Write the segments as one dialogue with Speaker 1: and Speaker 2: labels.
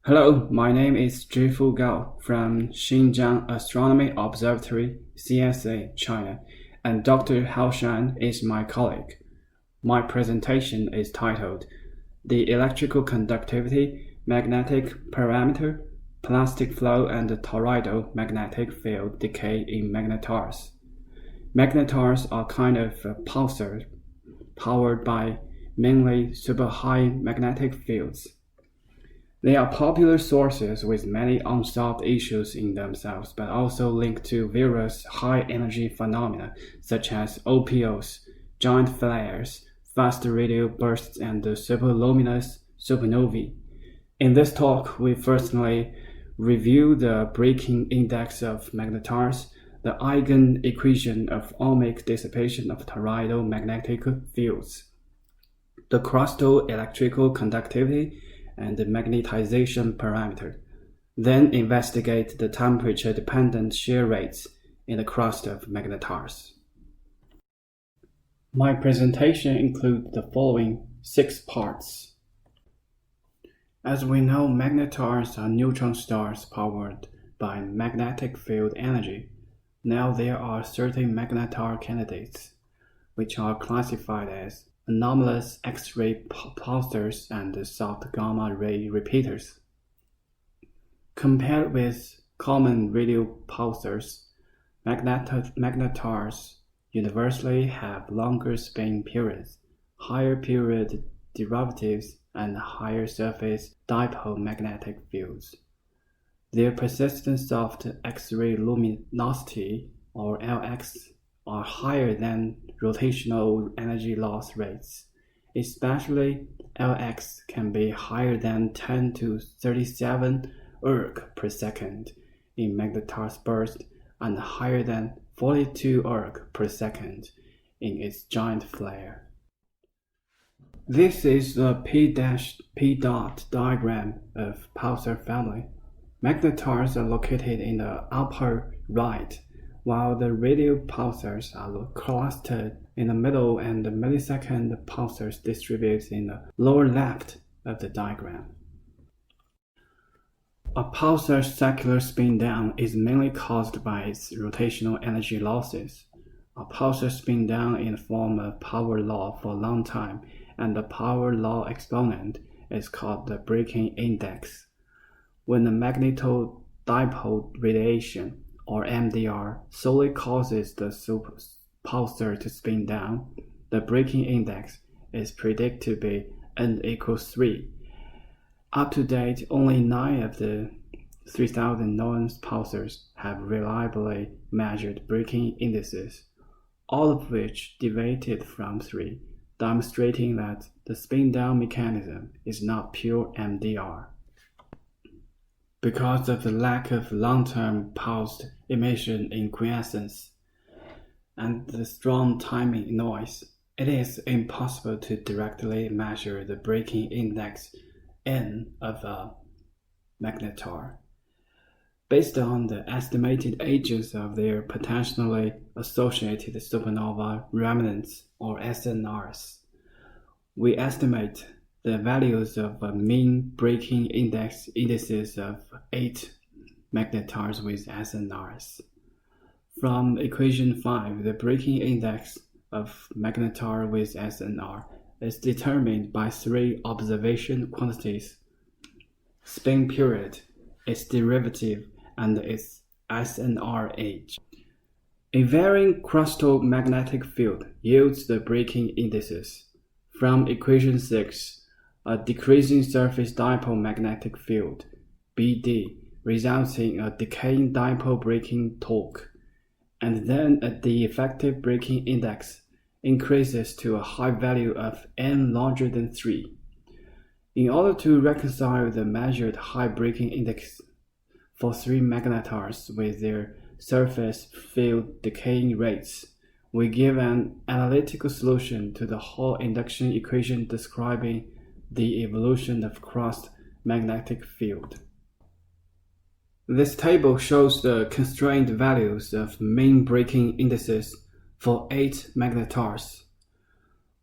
Speaker 1: Hello, my name is Zhi Fu Gao from Xinjiang Astronomy Observatory, CSA, China, and Dr. Hao Shan is my colleague. My presentation is titled The Electrical Conductivity, Magnetic Parameter, Plastic Flow and Toroidal Magnetic Field Decay in Magnetars. Magnetars are kind of pulsars powered by mainly super high magnetic fields. They are popular sources with many unsolved issues in themselves, but also linked to various high-energy phenomena such as OPOs, giant flares, fast radio bursts, and superluminous supernovae. In this talk, we firstly review the breaking index of magnetars, the eigenequation of ohmic dissipation of toroidal magnetic fields, the crustal electrical conductivity, and the magnetization parameter. Then investigate the temperature-dependent shear rates in the crust of magnetars. My presentation includes the following 6 parts. As we know, magnetars are neutron stars powered by magnetic field energy. Now there are certain magnetar candidates, which are classified as anomalous X-ray pulsars and soft gamma ray repeaters. Compared with common radio pulsars, magnetars universally have longer spin periods, higher period derivatives, and higher surface dipole magnetic fields. Their persistent soft X-ray luminosity, or LX, are higher than rotational energy loss rates. Especially Lx can be higher than 10 to 37 erg per second in magnetars burst and higher than 42 erg per second in its giant flare. This is the P dot diagram of pulsar family. Magnetars are located in the upper right, while the radio pulsars are clustered in the middle and the millisecond pulsars distribute in the lower left of the diagram. A pulsar's secular spin down is mainly caused by its rotational energy losses. A pulsar spin down in the form of power law for a long time, and the power law exponent is called the breaking index. When the magnetodipole radiation, or MDR, solely causes the pulsar to spin down, the breaking index is predicted to be n equals 3. Up to date, only 9 of the 3,000 known pulsars have reliably measured breaking indices, all of which deviated from 3, demonstrating that the spin-down mechanism is not pure MDR. Because of the lack of long-term pulsed emission in quiescence and the strong timing noise, it is impossible to directly measure the breaking index N of a magnetar. Based on the estimated ages of their potentially associated supernova remnants, or SNRs, we estimate the values of mean breaking indices of 8 magnetars with SNRs. From equation 5, the breaking index of magnetar with SNR is determined by 3 observation quantities: spin period, its derivative, and its SNR age. A varying crustal magnetic field yields the breaking indices. From equation 6, a decreasing surface dipole magnetic field, BD, results in a decaying dipole breaking torque, and then the effective breaking index increases to a high value of n larger than 3. In order to reconcile the measured high breaking index for 3 magnetars with their surface field decaying rates, we give an analytical solution to the Hall induction equation describing the evolution of crust magnetic field. This table shows the constrained values of mean breaking indices for 8 magnetars.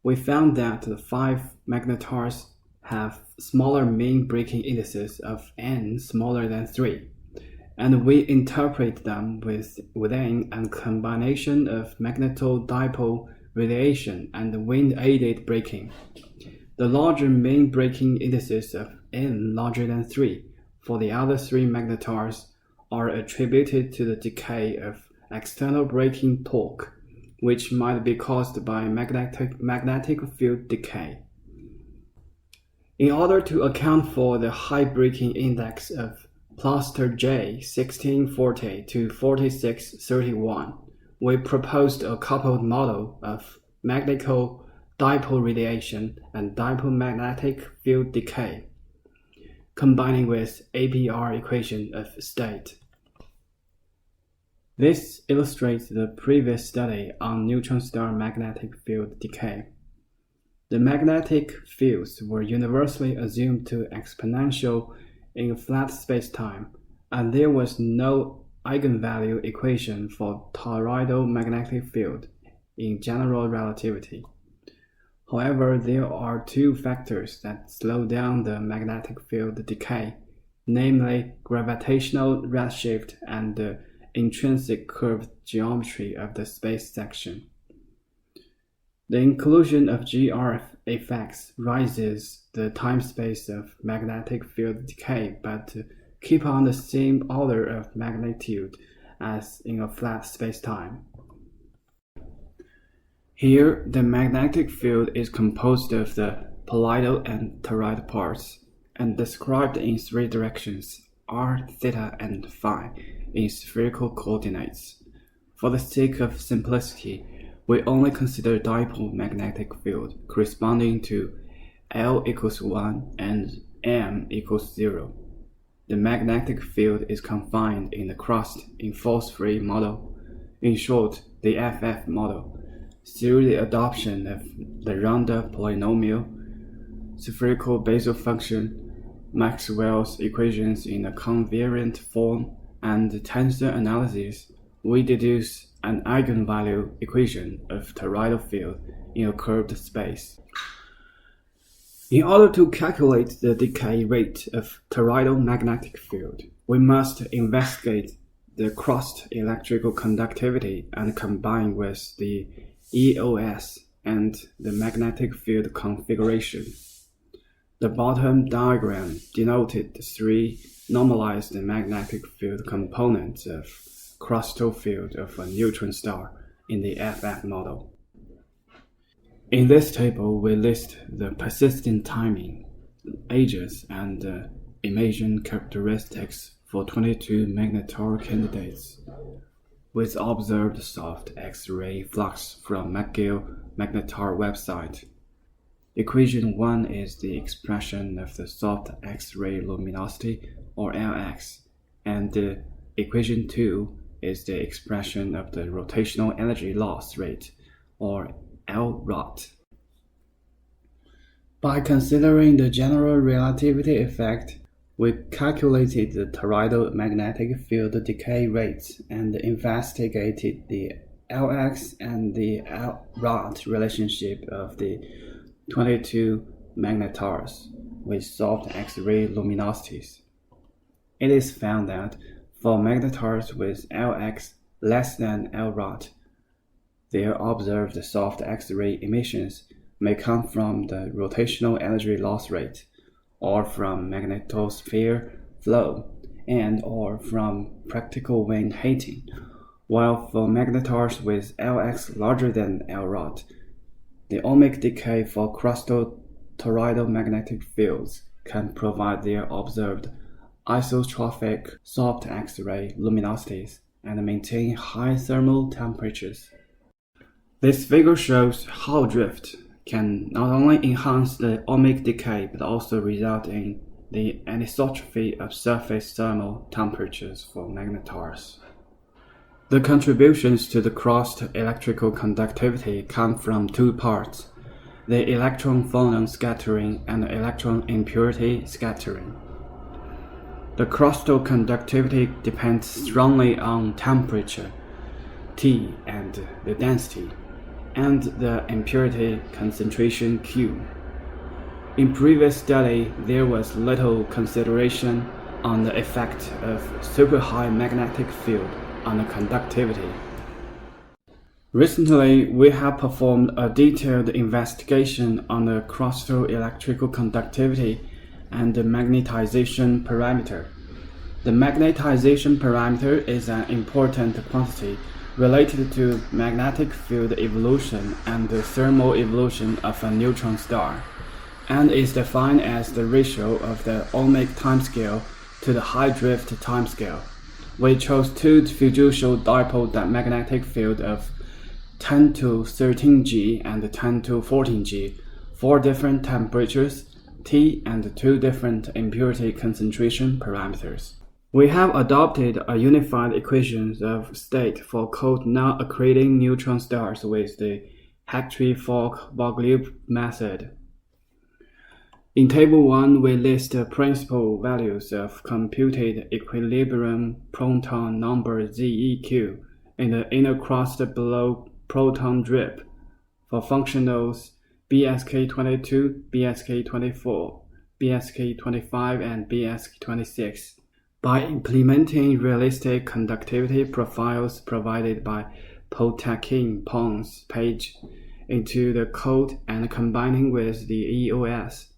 Speaker 1: We found that the 5 magnetars have smaller mean breaking indices of n smaller than 3, and we interpret them within a combination of magneto-dipole radiation and wind-aided breaking. The larger mean breaking indices of n larger than 3 for the other three magnetars are attributed to the decay of external breaking torque, which might be caused by magnetic field decay. In order to account for the high breaking index of cluster J 1640 to 4631, we proposed a coupled model of magnetodipole radiation and dipole magnetic field decay, combining with APR equation of state. This illustrates the previous study on neutron star magnetic field decay. The magnetic fields were universally assumed to exponential in flat spacetime, and there was no eigenvalue equation for toroidal magnetic field in general relativity. However, there are two factors that slow down the magnetic field decay, namely gravitational redshift and the intrinsic curved geometry of the space section. The inclusion of GRF effects raises the time-space of magnetic field decay, but keep on the same order of magnitude as in a flat spacetime. Here, the magnetic field is composed of the pallidal and toroidal parts, and described in three directions, r, theta, and phi, in spherical coordinates. For the sake of simplicity, we only consider dipole magnetic field corresponding to L equals 1 and M equals 0. The magnetic field is confined in the crust in force-free model, in short, the FF model, through the adoption of the Ronda polynomial, spherical Basel function, Maxwell's equations in a covariant form, and tensor analysis. We deduce an eigenvalue equation of toroidal field in a curved space. In order to calculate the decay rate of toroidal magnetic field, we must investigate the crust electrical conductivity and combine with the EOS and the magnetic field configuration. The bottom diagram denoted the three normalized magnetic field components of crustal field of a neutron star in the FF model. In this table, we list the persistent timing, ages, and emission characteristics for 22 magnetar candidates, with observed soft X-ray flux from McGill Magnetar website. Equation 1 is the expression of the soft X-ray luminosity, or Lx, and equation 2 is the expression of the rotational energy loss rate, or LROT. By considering the general relativity effect, we calculated the toroidal magnetic field decay rates and investigated the Lx and the LROT relationship of the 22 magnetars with soft X-ray luminosities. It is found that for magnetars with Lx less than LROT, their observed soft X-ray emissions may come from the rotational energy loss rate, or from magnetosphere flow, and or from practical wind heating, while for magnetars with Lx larger than LROT, the ohmic decay for crustal toroidal magnetic fields can provide their observed isotropic soft X-ray luminosities and maintain high thermal temperatures. This figure shows how drift can not only enhance the ohmic decay but also result in the anisotropy of surface thermal temperatures for magnetars. The contributions to the crust electrical conductivity come from two parts, the electron-phonon scattering and the electron impurity scattering. The crustal conductivity depends strongly on temperature, T, and the density, and the impurity concentration, Q. In previous study, there was little consideration on the effect of super-high magnetic field on the conductivity. Recently, we have performed a detailed investigation on the crustal electrical conductivity and the magnetization parameter. The magnetization parameter is an important quantity related to magnetic field evolution and the thermal evolution of a neutron star, and is defined as the ratio of the ohmic timescale to the high drift timescale. We chose two fiducial dipole magnetic field of 10 to 13 G and 10 to 14 G, 4 different temperatures, T, and 2 different impurity concentration parameters. We have adopted a unified equation of state for cold non-accreting neutron stars with the Hartree-Fock-Bogliub method. In Table 1, we list the principal values of computed equilibrium proton number ZeQ in the inner crust below proton drip for functionals BSK22, BSK24, BSK25, and BSK26 by implementing realistic conductivity profiles provided by Potakin-Pons page into the code and combining with the EOS.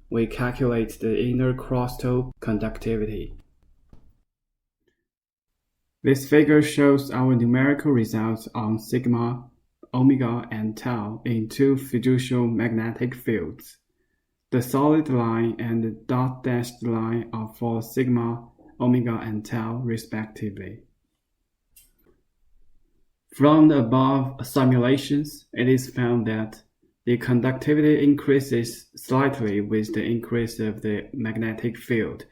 Speaker 1: We calculate the inner crustal conductivity. This figure shows our numerical results on sigma, omega, and tau in two fiducial magnetic fields. The solid line and the dot dashed line are for sigma, omega, and tau respectively. From the above simulations, it is found that the conductivity increases slightly with the increase of the magnetic field.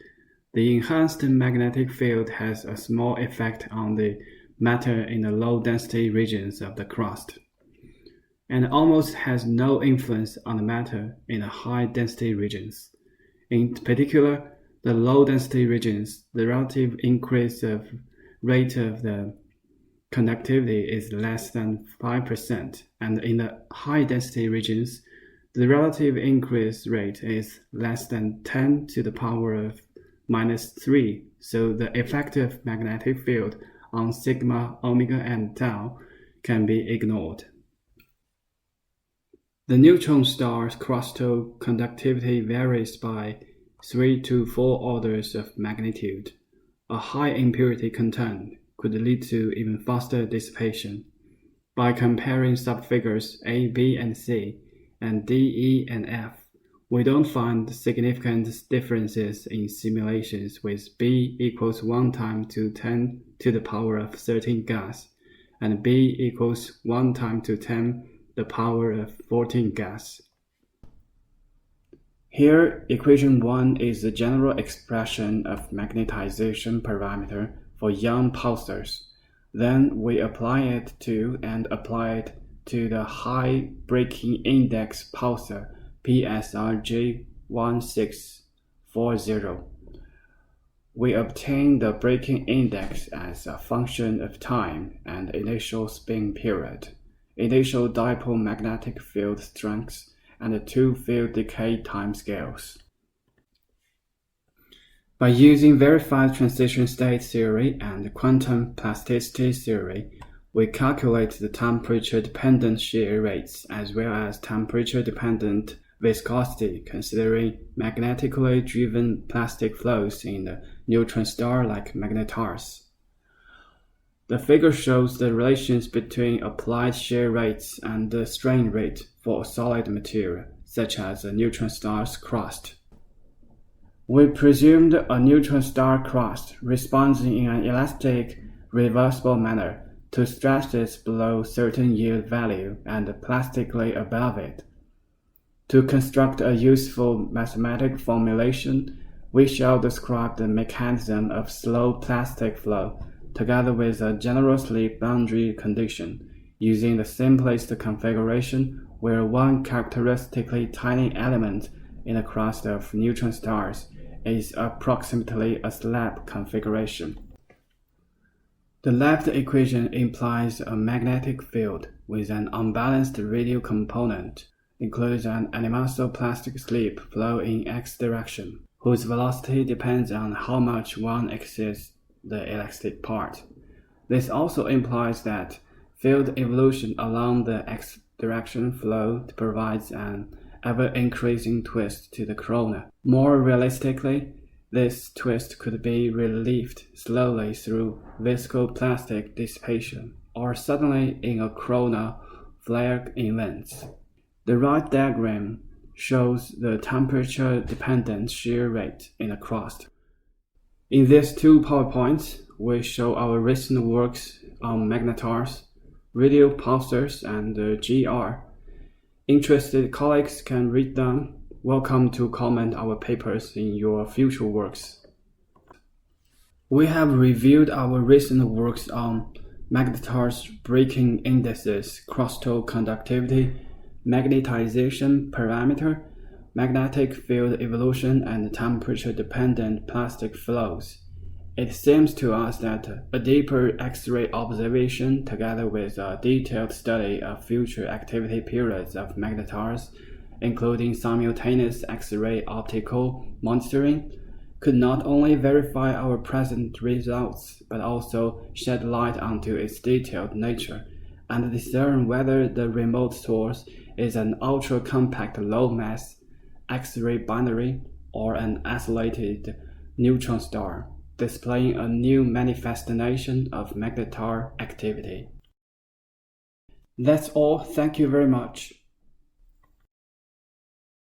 Speaker 1: The enhanced magnetic field has a small effect on the matter in the low-density regions of the crust, and almost has no influence on the matter in the high-density regions. In particular, the low-density regions, the relative increase of rate of the conductivity is less than 5%, and in the high-density regions, the relative increase rate is less than 10 to the power of -3, so the effective magnetic field on sigma, omega, and tau can be ignored. The neutron star's crustal conductivity varies by 3 to 4 orders of magnitude. A high impurity content could lead to even faster dissipation. By comparing subfigures A, B, and C, and D, E, and F, we don't find significant differences in simulations with B equals 1 times to 10 to the power of 13 gas, and B equals 1 times to 10 the power of 14 gas. Here, equation 1 is the general expression of magnetization parameter for young pulsars. Then we apply it to the high breaking index pulsar PSRG1640. We obtain the breaking index as a function of time and initial spin period, initial dipole magnetic field strengths, and the two field decay timescales. By using verified transition state theory and quantum plasticity theory, we calculate the temperature-dependent shear rates as well as temperature-dependent viscosity, considering magnetically driven plastic flows in the neutron star like magnetars. The figure shows the relations between applied shear rates and the strain rate for a solid material, such as a neutron star's crust. We presumed a neutron star crust responds in an elastic, reversible manner to stresses below certain yield value and plastically above it. To construct a useful mathematical formulation, we shall describe the mechanism of slow plastic flow together with a generously boundary condition, using the simplest configuration where one characteristically tiny element in the crust of neutron stars is approximately a slab configuration. The left equation implies a magnetic field with an unbalanced radial component includes an animaso-plastic slip flow in x direction, whose velocity depends on how much one exceeds the elastic part. This also implies that field evolution along the x direction flow provides an ever-increasing twist to the corona. More realistically, this twist could be relieved slowly through viscoplastic dissipation, or suddenly in a corona flare events. The right diagram shows the temperature-dependent shear rate in the crust. In these two PowerPoints, we show our recent works on magnetars, radio pulsars, and GR. Interested colleagues can read them. Welcome to comment our papers in your future works. We have reviewed our recent works on magnetars, breaking indices, crustal conductivity, magnetization parameter, magnetic field evolution, and temperature-dependent plastic flows. It seems to us that a deeper X-ray observation together with a detailed study of future activity periods of magnetars, including simultaneous X-ray optical monitoring, could not only verify our present results, but also shed light onto its detailed nature and discern whether the remote source is an ultra-compact low-mass X-ray binary or an isolated neutron star, displaying a new manifestation of magnetar activity. That's all. Thank you very much.